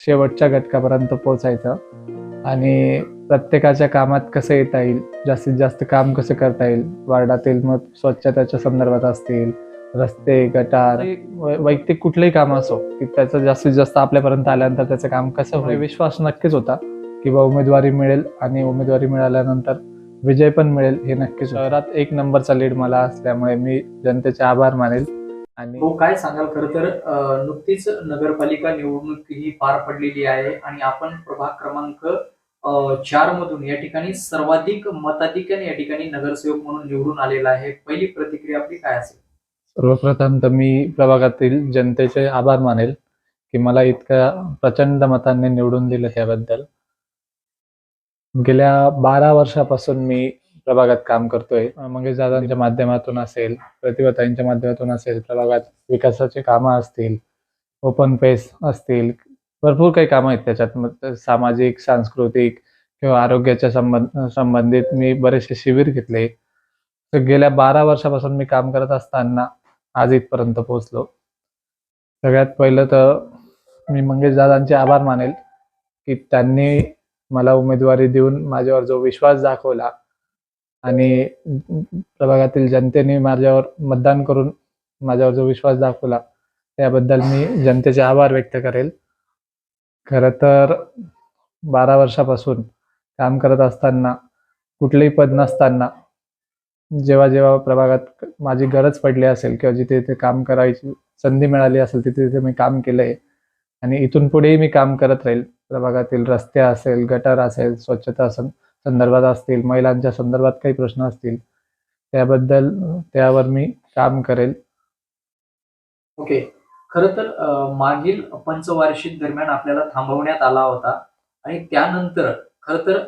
शेवटच्या घटकापर्यंत पोहोचायचं आणि प्रत्येकाच्या कामात कसं येता येईल, जास्तीत जास्त काम कसं करता येईल, वार्डातील मग स्वच्छतेच्या संदर्भात असतील, रस्ते, गटार, वैयक्तिक कुठलंही काम असो की त्याचं जास्तीत जास्त आपल्यापर्यंत आल्यानंतर त्याचं काम कसं होईल. विश्वास नक्कीच होता की उमेदवारी मिळेल आणि उमेदवारी मिळाल्यानंतर विजय पण मिळेल हे नक्कीच. शहरात 1 नंबरचा लीड मला असल्यामुळे मी जनतेचे आभार मानेल. आणि काय सांगाल? खरं तर नुकतीच नगरपालिका निवडणूक ही पार पडलेली आहे आणि आपण प्रभाग क्रमांक 4 मधून या ठिकाणी सर्वाधिक मताधिक्याने या ठिकाणी नगरसेवक म्हणून निवडून आलेला आहे. पहिली प्रतिक्रिया आपली काय असेल? सर्वप्रथम तर मी प्रभागातील जनतेचे आभार मानेल की मला इतक्या प्रचंड मतांनी निवडून दिलं त्याबद्दल. गेल्या 12 वर्षापासून मी प्रभागात काम करतोय. मंगेश दादांच्या माध्यमातून असेल, प्रतिभाताईंच्या माध्यमातून असेल, प्रभागात विकासाची कामं असतील, ओपन पेस असतील, भरपूर काही कामं आहेत त्याच्यात. सामाजिक, सांस्कृतिक किंवा आरोग्याच्या संबंधित मी बरेचसे शिबिर घेतले. तर गेल्या 12 वर्षापासून मी काम करत असताना आज इथपर्यंत पोहोचलो. सगळ्यात पहिलं तर मी मंगेश दादांचे आभार मानेल की त्यांनी मला उमेदवारी देऊन माझ्यावर जो विश्वास दाखवला आणि प्रभागातील जनतेने माझ्यावर मतदान करून माझ्यावर जो विश्वास दाखवला त्याबद्दल मी जनतेचे आभार व्यक्त करेल. खरं तर 12 वर्षापासून काम करत असताना, कुठलेही पद नसताना, जेव्हा जेव्हा प्रभागात माझी गरज पडली असेल किंवा जिथे जिथे काम करायची संधी मिळाली असेल तिथे तिथे मी काम केलंय आणि इथून पुढेही मी काम करत राहील. प्रभागातील रस्ते असेल, गटार असेल, स्वच्छता संदर्भात असतील, महिलांच्या संदर्भात काही प्रश्न असतील त्यावर मी काम करेल. ओके. खरं तर मागील पंचवार्षिक दरम्यान आपल्याला थांबवण्यात आला होता आणि त्यानंतर खरं तर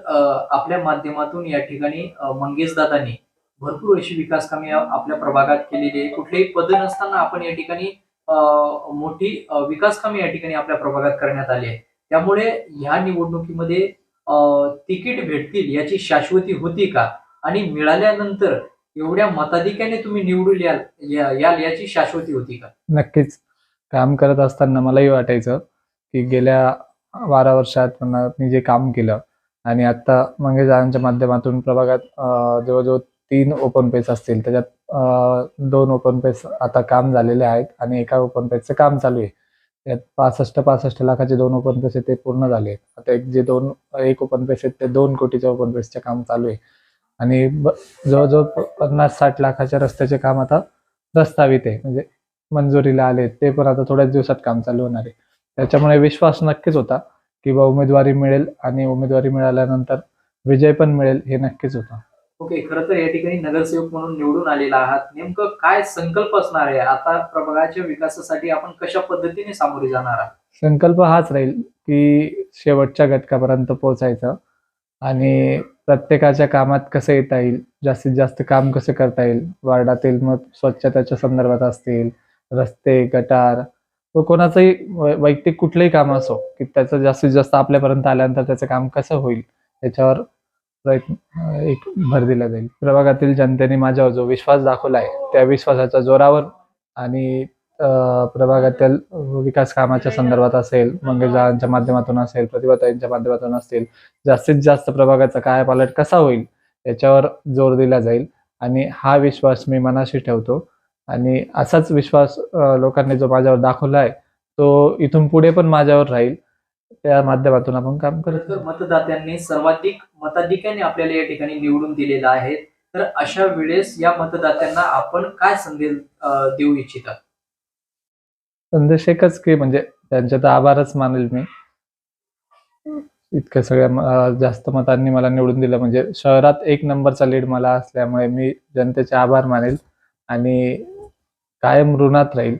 आपल्या माध्यमातून या ठिकाणी मंगेश दादांनी भरपूर अशी विकास कामे आपल्या प्रभागात केलेली आहे. कुठलेही पद नसताना आपण या ठिकाणी मोठी विकास कामे या ठिकाणी आपल्या प्रभागात करण्यात आली आहे. त्यामुळे ह्या निवडणुकीमध्ये तिकीट भेटतील याची शाश्वती होती का? आणि मिळाल्यानंतर एवढ्या मताधिक्याने तुम्ही निवडून याल याची शाश्वती होती का? नक्कीच. काम करत असताना मलाही वाटायचं की गेल्या 12 वर्षात मी जे काम केलं आणि आता मंगेश दादांच्या माध्यमातून प्रभागात जवळजवळ 3 ओपन पेस असतील, त्याच्यात 2 ओपन पेस आता काम झालेले आहेत आणि एका ओपन पेसचं काम चालू आहे. त्यात 65 लाखाचे 2 ओपन पेस आहेत ते पूर्ण झाले आहेत. आता एक ओपन पेस आहेत ते 2 कोटीच्या ओपन पेसचं काम चालू आहे आणि जवळजवळ 50-60 लाखाच्या रस्त्याचे काम आता प्रस्तावित आहे, म्हणजे मंजुरीला आले. ते पण आता थोड्याच दिवसात काम चालू होणार आहे. त्याच्यामुळे विश्वास नक्कीच होता की उमेदवारी मिळेल आणि उमेदवारी मिळाल्यानंतर विजय पण मिळेल हे नक्कीच होतं. ओके. खरं तर या ठिकाणी नगरसेवक म्हणून निवडून आलेला आहात. नेमकं काय संकल्प असणार आहे? आता प्रभागाच्या विकासासाठी आपण कशा पद्धतीने सामोरे जाणार आहात? संकल्प हाच राहील की शेवटच्या घटकापर्यंत पोहोचायचं आणि प्रत्येकाच्या कामात कसं येता येईल, जास्तीत जास्त काम कसं करता येईल, वार्डातील मग स्वच्छतेच्या संदर्भात असतील, रस्ते, गटार व कोणाचंही वैयक्तिक कुठलंही काम असो की त्याचं जास्तीत जास्त आपल्यापर्यंत आल्यानंतर त्याचं काम कसं होईल याच्यावर एक भर दिला जाईल. प्रभागातील जनतेने माझ्यावर जो विश्वास दाखवला आहे त्या विश्वासाच्या जोरावर आणि प्रभागातील विकास कामाच्या संदर्भात असेल, मंगेश दादांच्या माध्यमातून असेल, प्रतिभाताईंच्या माध्यमातून असेल, जास्तीत जास्त प्रभागाचा कायापालट कसा होईल याच्यावर जोर दिला जाईल आणि हा विश्वास मी मनाशी ठेवतो आणि असाच विश्वास लोकांनी जो माझ्यावर दाखवला आहे तो इथून पुढे पण माझ्यावर राहील. त्या माध्यमातून आपण काम करत. तर मतदात्यांनी सर्वाधिक मताधिक्याने आपल्याला या ठिकाणी निवडून दिलेला आहे. तर अशा वेळेस या मतदात्यांना आपण काय संदेश देऊ इच्छिता? संदेश एकच की त्यांचे तर आभारच मानेल मी. इतक्या सगळ्या जास्त मतांनी मला निवडून दिलं, शहरात 1 नंबरचा लीड मला असल्यामुळे मी जनतेचे आभार मानेल आणि कायम ऋणात राहील.